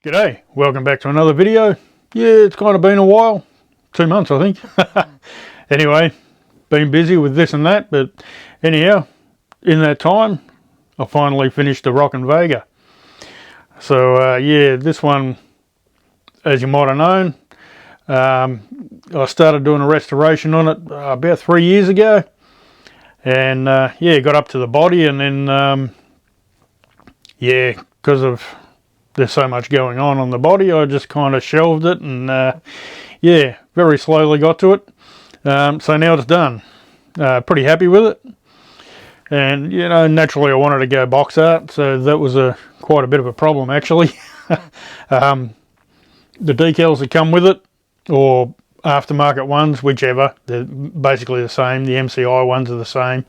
G'day, welcome back to another video. Yeah, it's kind of been a while, 2 months I think. Anyway, been busy with this and that, but anyhow, in that time, I finally finished the Rock'n Vega. So yeah, this one, as you might have known, I started doing a restoration on it about 3 years ago. And yeah, got up to the body and then, yeah, because of there's so much going on the body, I just kind of shelved it and yeah, very slowly got to it. So now it's done. Pretty happy with it. And you know, naturally I wanted to go box art, so that was quite a bit of a problem actually. The decals that come with it, or aftermarket ones, whichever, they're basically the same. The MCI ones are the same.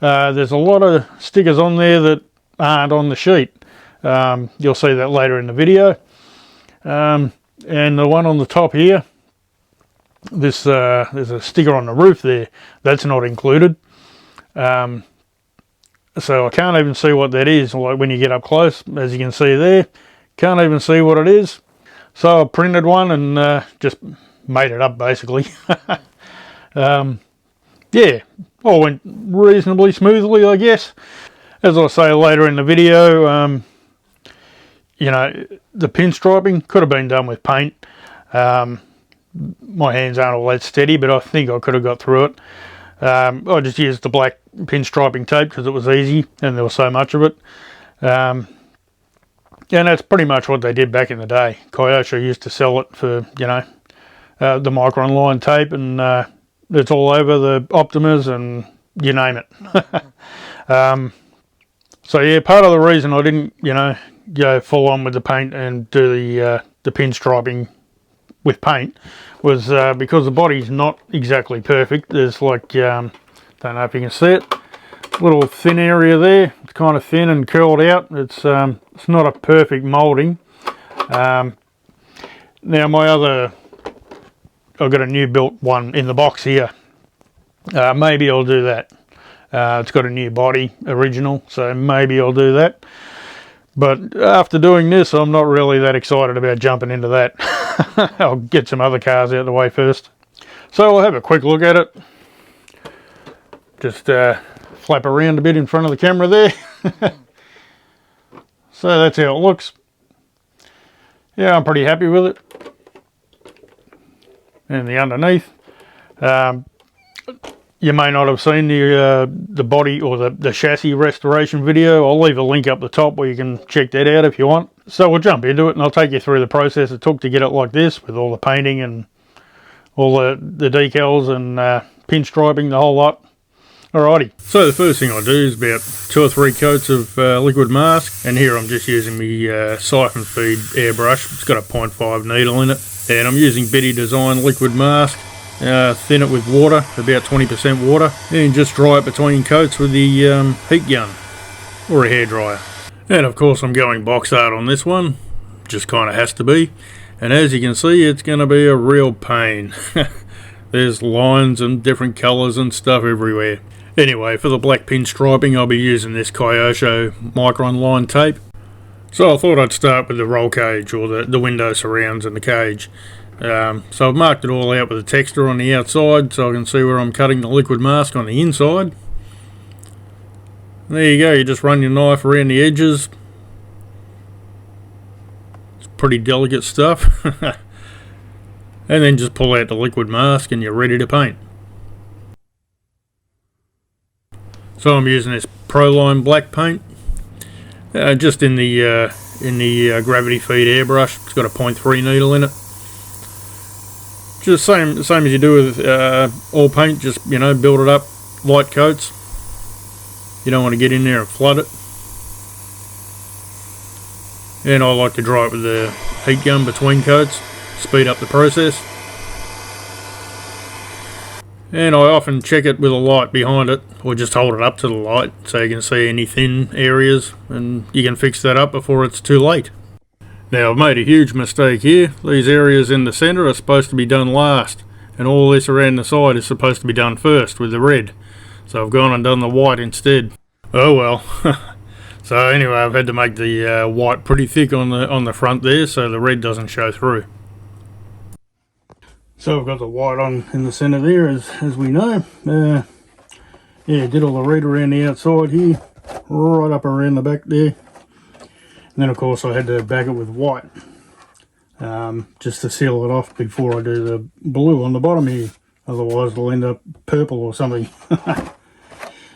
There's a lot of stickers on there that aren't on the sheet. You'll see that later in the video. And the one on the top here, there's a sticker on the roof there, that's not included. So I can't even see what that is. Like when you get up close, as you can see there, can't even see what it is. So I printed one and just made it up basically. Yeah, all went reasonably smoothly, I guess. As I say later in the video, you know, the pinstriping could have been done with paint. My hands aren't all that steady, but I think I could have got through it. I just used the black pinstriping tape because it was easy and there was so much of it. And that's pretty much what they did back in the day. Kyosho used to sell it for, you know, the micron line tape, and it's all over the Optimas and you name it. So yeah, part of the reason I didn't, you know, go full on with the paint and do the pinstriping with paint was because the body's not exactly perfect. There's like, don't know if you can see it, little thin area there. It's kind of thin and curled out. It's not a perfect moulding. Now my other, I've got a new built one in the box here. Maybe I'll do that. It's got a new body, original, so maybe I'll do that. But after doing this, I'm not really that excited about jumping into that. I'll get some other cars out of the way first. So I'll have a quick look at it. Just flap around a bit in front of the camera there. So that's how it looks. Yeah, I'm pretty happy with it. And the underneath. You may not have seen the body or the chassis restoration video. I'll leave a link up the top where you can check that out if you want. So we'll jump into it and I'll take you through the process it took to get it like this, with all the painting and all the decals and pinstriping, the whole lot. Alrighty. So the first thing I do is about 2 or 3 coats of liquid mask, and here I'm just using my siphon feed airbrush. It's got a 0.5 needle in it, and I'm using Betty Design liquid mask. Thin it with water, about 20% water, and just dry it between coats with the heat gun or a hairdryer. And of course I'm going box art on this one, just kind of has to be, and as you can see it's going to be a real pain. There's lines and different colours and stuff everywhere. Anyway, for the black pinstriping I'll be using this Kyosho micron line tape. So I thought I'd start with the roll cage, or the window surrounds and the cage. So I've marked it all out with a texture on the outside so I can see where I'm cutting the liquid mask on the inside. There you go, you just run your knife around the edges. It's pretty delicate stuff. And then just pull out the liquid mask and you're ready to paint. So I'm using this Proline black paint, just in the gravity feed airbrush. It's got a 0.3 needle in it. Just same as you do with all paint, just, you know, build it up, light coats. You don't want to get in there and flood it. And I like to dry it with the heat gun between coats, speed up the process. And I often check it with a light behind it, or just hold it up to the light so you can see any thin areas, and you can fix that up before it's too late. Now I've made a huge mistake here. These areas in the centre are supposed to be done last, and all this around the side is supposed to be done first with the red. So I've gone and done the white instead. Oh well. So anyway, I've had to make the white pretty thick on the front there so the red doesn't show through. So I've got the white on in the centre there, as we know. Yeah, did all the red around the outside here, right up around the back there. And then of course I had to back it with white, just to seal it off before I do the blue on the bottom here. Otherwise it'll end up purple or something.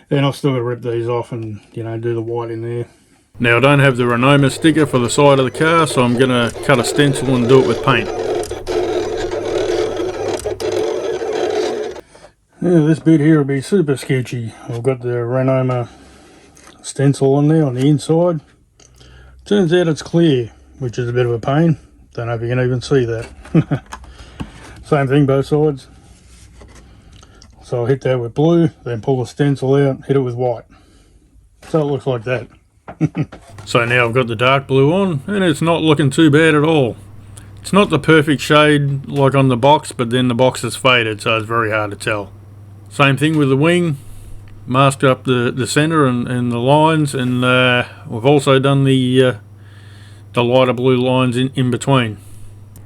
Then I've still got to rip these off and, you know, do the white in there. Now I don't have the Renoma sticker for the side of the car, so I'm going to cut a stencil and do it with paint. Yeah, this bit here will be super sketchy. I've got the Renoma stencil on there on the inside. Turns out it's clear, which is a bit of a pain. Don't know if you can even see that. Same thing both sides. So I'll hit that with blue, then pull the stencil out, hit it with white. So it looks like that. So now I've got the dark blue on, and it's not looking too bad at all. It's not the perfect shade like on the box, but then the box is faded, so it's very hard to tell. Same thing with the wing. Masked up the centre and the lines, and we've also done the lighter blue lines in between.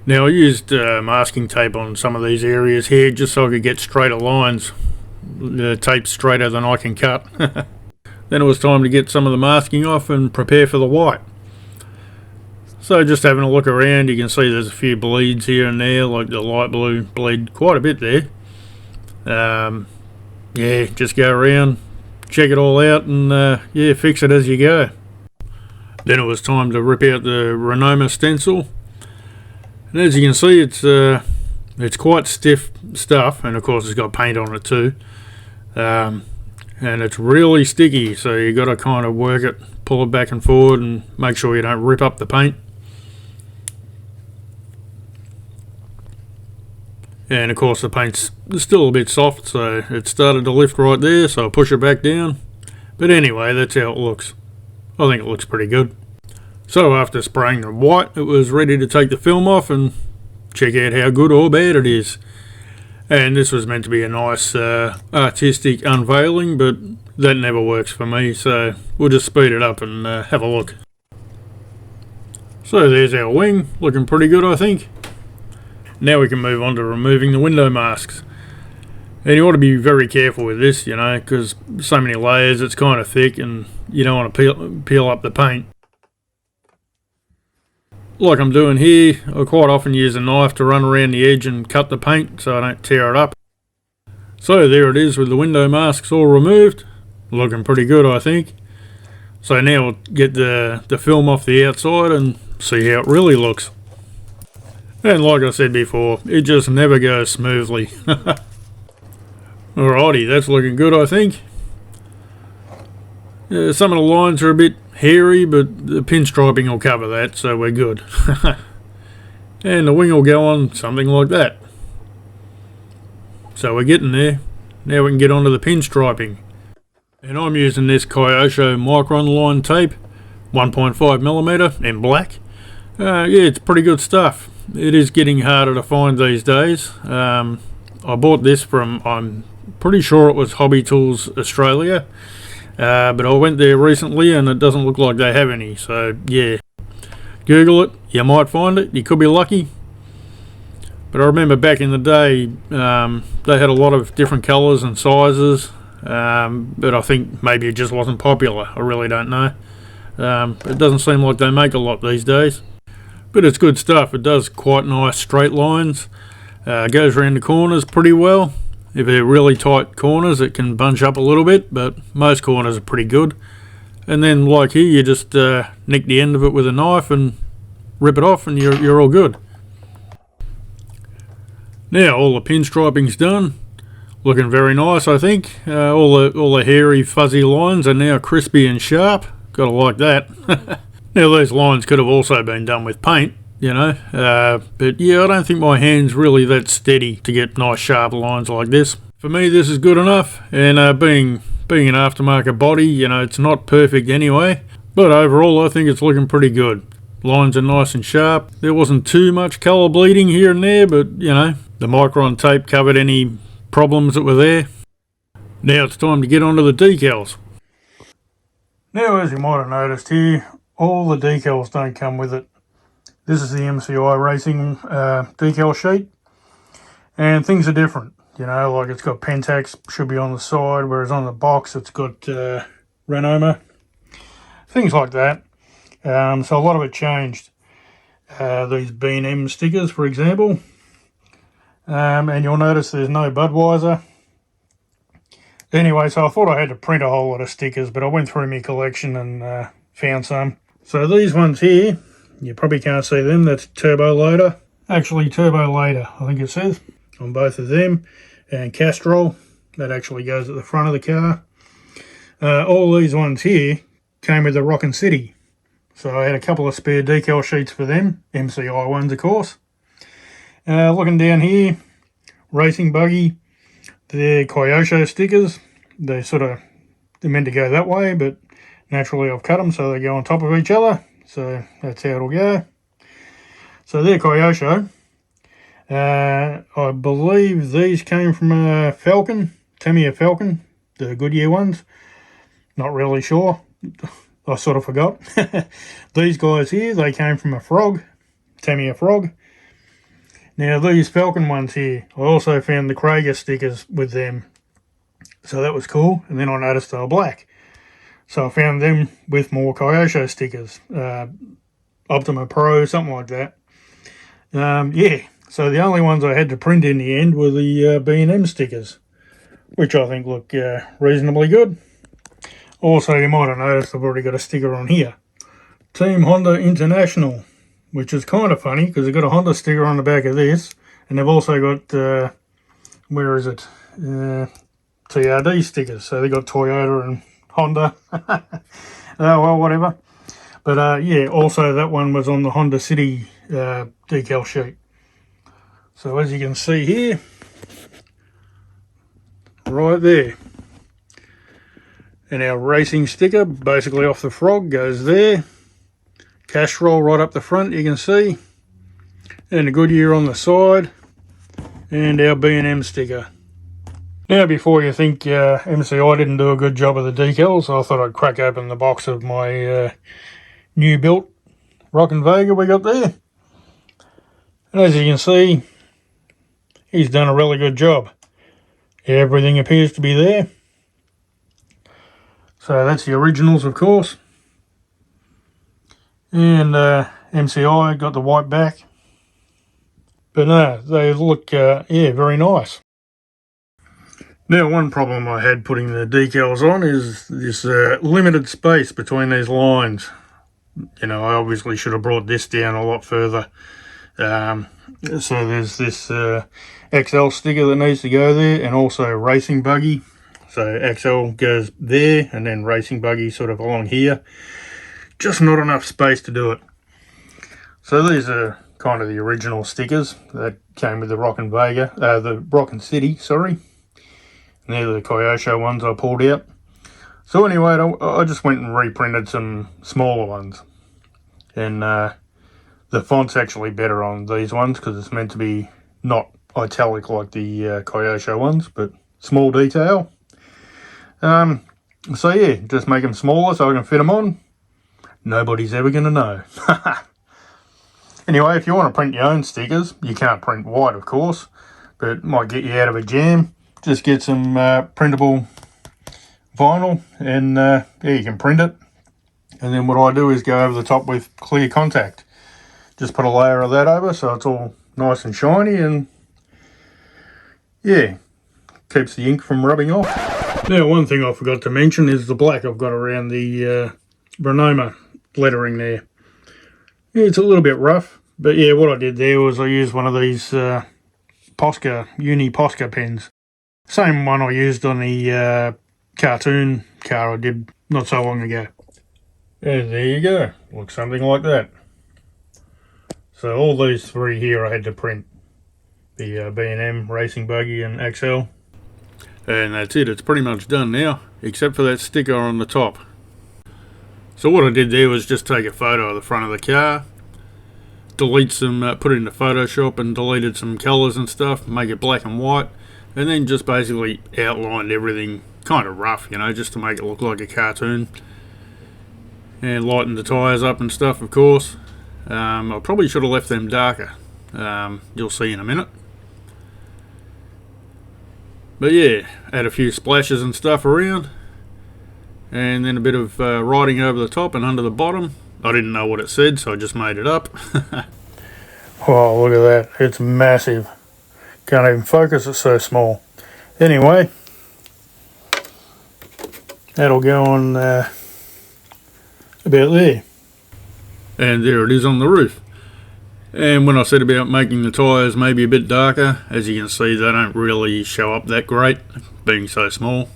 Now I used masking tape on some of these areas here just so I could get straighter lines. The tape's straighter than I can cut. Then it was time to get some of the masking off and prepare for the white. So just having a look around, you can see there's a few bleeds here and there, like the light blue bleed quite a bit there. Yeah, just go around, check it all out, and yeah, fix it as you go. Then it was time to rip out the Renoma stencil. And as you can see, it's quite stiff stuff, and of course it's got paint on it too. And it's really sticky, so you got to kind of work it, pull it back and forward, and make sure you don't rip up the paint. And of course the paint's still a bit soft, so it started to lift right there, so I'll push it back down. But anyway, that's how it looks. I think it looks pretty good. So after spraying the white, it was ready to take the film off and check out how good or bad it is. And this was meant to be a nice artistic unveiling, but that never works for me, so we'll just speed it up and have a look. So there's our wing, looking pretty good I think. Now we can move on to removing the window masks. And you want to be very careful with this, you know, because so many layers, it's kind of thick and you don't want to peel up the paint. Like I'm doing here, I quite often use a knife to run around the edge and cut the paint so I don't tear it up. So there it is with the window masks all removed. Looking pretty good I think. So now we'll get the film off the outside and see how it really looks. And like I said before, it just never goes smoothly. Alrighty, that's looking good I think. Some of the lines are a bit hairy, but the pinstriping will cover that, so we're good. And the wing will go on something like that. So we're getting there. Now we can get onto the pinstriping. And I'm using this Kyosho micron line tape, 1.5mm in black. Yeah, it's pretty good stuff. It is getting harder to find these days. I bought this from, I'm pretty sure it was Hobby Tools Australia. But I went there recently and it doesn't look like they have any, so yeah, Google it, you might find it, you could be lucky. But I remember back in the day they had a lot of different colours and sizes, but I think maybe it just wasn't popular, I really don't know. It doesn't seem like they make a lot these days, but it's good stuff. It does quite nice straight lines, goes around the corners pretty well. If they're really tight corners, it can bunch up a little bit, but most corners are pretty good. And then, like here, you just nick the end of it with a knife and rip it off, and you're all good. Now all the pinstriping's done, looking very nice, I think. All the hairy, fuzzy lines are now crispy and sharp. Gotta like that. Now those lines could have also been done with paint, you know, but yeah, I don't think my hand's really that steady to get nice sharp lines like this. For me this is good enough, and being an aftermarket body, you know, it's not perfect anyway, but overall I think it's looking pretty good. Lines are nice and sharp. There wasn't too much colour bleeding here and there, but you know, the micron tape covered any problems that were there. Now it's time to get onto the decals. Now, as you might have noticed here, all the decals don't come with it. This is the MCI Racing decal sheet, and things are different. You know, like it's got Pentax, should be on the side, whereas on the box it's got Renoma, things like that. So a lot of it changed. These B&M stickers, for example, and you'll notice there's no Budweiser. Anyway, so I thought I had to print a whole lot of stickers, but I went through my collection and found some. So these ones here, you probably can't see them, that's turbo loader. Actually, turbo loader, I think it says, on both of them. And Castrol, that actually goes at the front of the car. All these ones here came with the Rock'n City. So I had a couple of spare decal sheets for them, MCI ones of course. Looking down here, Racing Buggy, they're Kyosho stickers. They're meant to go that way, but naturally I've cut them so they go on top of each other. So that's how it'll go. So they're Kyosho. I believe these came from a Falcon, Tamiya Falcon, the Goodyear ones. Not really sure. I sort of forgot. These guys here, they came from a Frog, Tamiya Frog. Now these Falcon ones here, I also found the Krager stickers with them. So that was cool. And then I noticed they were black. So I found them with more Kyosho stickers. Optima Pro, something like that. Yeah, so the only ones I had to print in the end were the B&M stickers, which I think look reasonably good. Also, you might have noticed I've already got a sticker on here. Team Honda International, which is kind of funny because they've got a Honda sticker on the back of this, and they've also got, where is it, TRD stickers. So they've got Toyota and Honda. Well, whatever. But yeah, also that one was on the Honda City decal sheet. So as you can see here, right there. And our racing sticker, basically off the Frog, goes there. Castrol right up the front, you can see. And a Goodyear on the side. And our B&M sticker. Now, before you think MCI didn't do a good job of the decals, I thought I'd crack open the box of my new built Rock'n Vega we got there. And as you can see, he's done a really good job. Everything appears to be there. So that's the originals, of course. And MCI got the white back. But no, they look, yeah, very nice. Now, one problem I had putting the decals on is this limited space between these lines. You know, I obviously should have brought this down a lot further. So there's this XL sticker that needs to go there, and also Racing Buggy. So XL goes there, and then Racing Buggy sort of along here. Just not enough space to do it. So these are kind of the original stickers that came with the Rock'n Vega, the Rock'n City, sorry. And they're the Kyosho ones I pulled out. So anyway, I just went and reprinted some smaller ones. And the font's actually better on these ones because it's meant to be not italic like the Kyosho ones, but small detail. So yeah, just make them smaller so I can fit them on. Nobody's ever going to know. Anyway, if you want to print your own stickers, you can't print white, of course, but it might get you out of a jam. Just get some printable vinyl and yeah, you can print it. And then what I do is go over the top with clear contact. Just put a layer of that over so it's all nice and shiny, and yeah, keeps the ink from rubbing off. Now, one thing I forgot to mention is the black I've got around the Renoma lettering there. Yeah, it's a little bit rough, but yeah, what I did there was I used one of these Posca, Uni Posca pens. Same one I used on the cartoon car I did not so long ago. And there you go, looks something like that. So all these three here I had to print. The B&M, Racing Buggy and XL. And that's it, it's pretty much done now, except for that sticker on the top. So what I did there was just take a photo of the front of the car, delete some, put it into Photoshop and deleted some colours and stuff, make it black and white, and then just basically outlined everything kind of rough, you know, just to make it look like a cartoon. and lightened the tyres up and stuff, of course. I probably should have left them darker. You'll see in a minute. But yeah, add a few splashes and stuff around, and then a bit of writing over the top and under the bottom. I didn't know what it said, so I just made it up. Oh, look at that. It's massive. Can't even focus, it's so small. Anyway, that'll go on about there. And there it is on the roof. And when I said about making the tyres maybe a bit darker, as you can see, they don't really show up that great, being so small.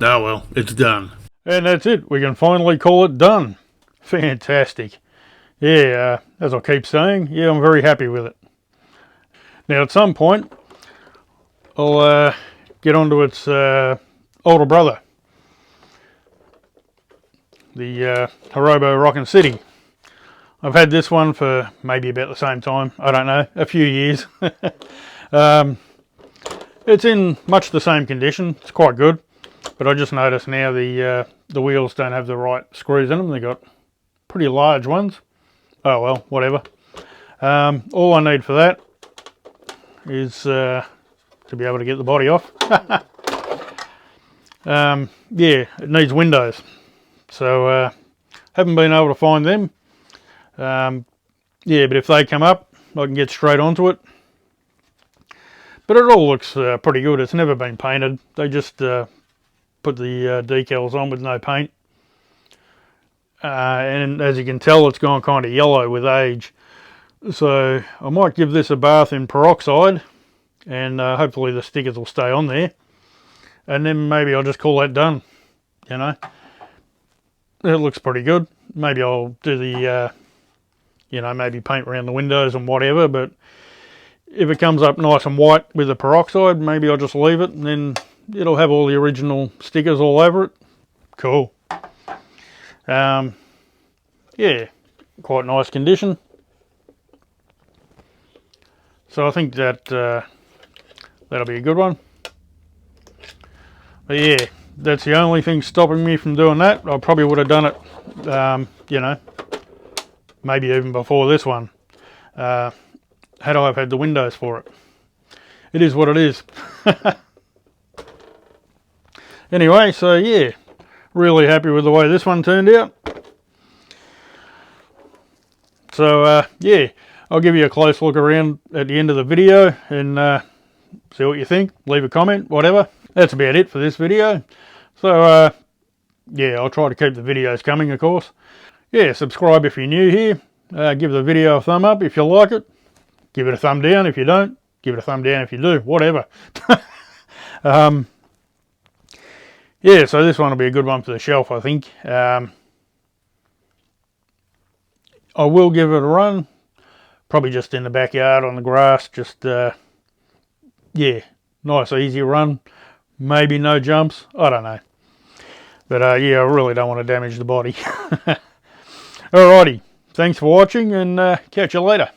Oh well, it's done. And that's it. We can finally call it done. Fantastic. Yeah, as I keep saying, yeah, I'm very happy with it. Now at some point, I'll get onto its older brother, the Hirobo Rock'n City. I've had this one for maybe about the same time, I don't know, a few years. It's in much the same condition, it's quite good, but I just noticed now the wheels don't have the right screws in them. They got pretty large ones. Oh well, whatever. All I need for that is to be able to get the body off. Yeah, it needs windows, so haven't been able to find them. Yeah, but if they come up, I can get straight onto it. But it all looks pretty good. It's never been painted. They just put the decals on with no paint. And as you can tell, it's gone kind of yellow with age. So I might give this a bath in peroxide, and hopefully the stickers will stay on there. And then maybe I'll just call that done, you know. It looks pretty good. Maybe I'll do the, you know, maybe paint around the windows and whatever, but if it comes up nice and white with the peroxide, maybe I'll just leave it, and then it'll have all the original stickers all over it. Cool. Yeah, quite nice condition. So I think that that'll be a good one. But yeah, that's the only thing stopping me from doing that. I probably would have done it, you know, maybe even before this one, had I had the windows for it. It is what it is. Anyway, so yeah, really happy with the way this one turned out. So yeah, I'll give you a close look around at the end of the video and see what you think. Leave a comment, whatever. That's about it for this video. So yeah, I'll try to keep the videos coming, of course. Yeah, subscribe if you're new here. Give the video a thumb up if you like it. Give it a thumb down if you don't. Give it a thumb down if you do. Whatever. Yeah, so this one will be a good one for the shelf, I think. I will give it a run. Probably just in the backyard on the grass. Just, yeah, nice easy run. Maybe no jumps. I don't know. But yeah, I really don't want to damage the body. Alrighty. Thanks for watching, and catch you later.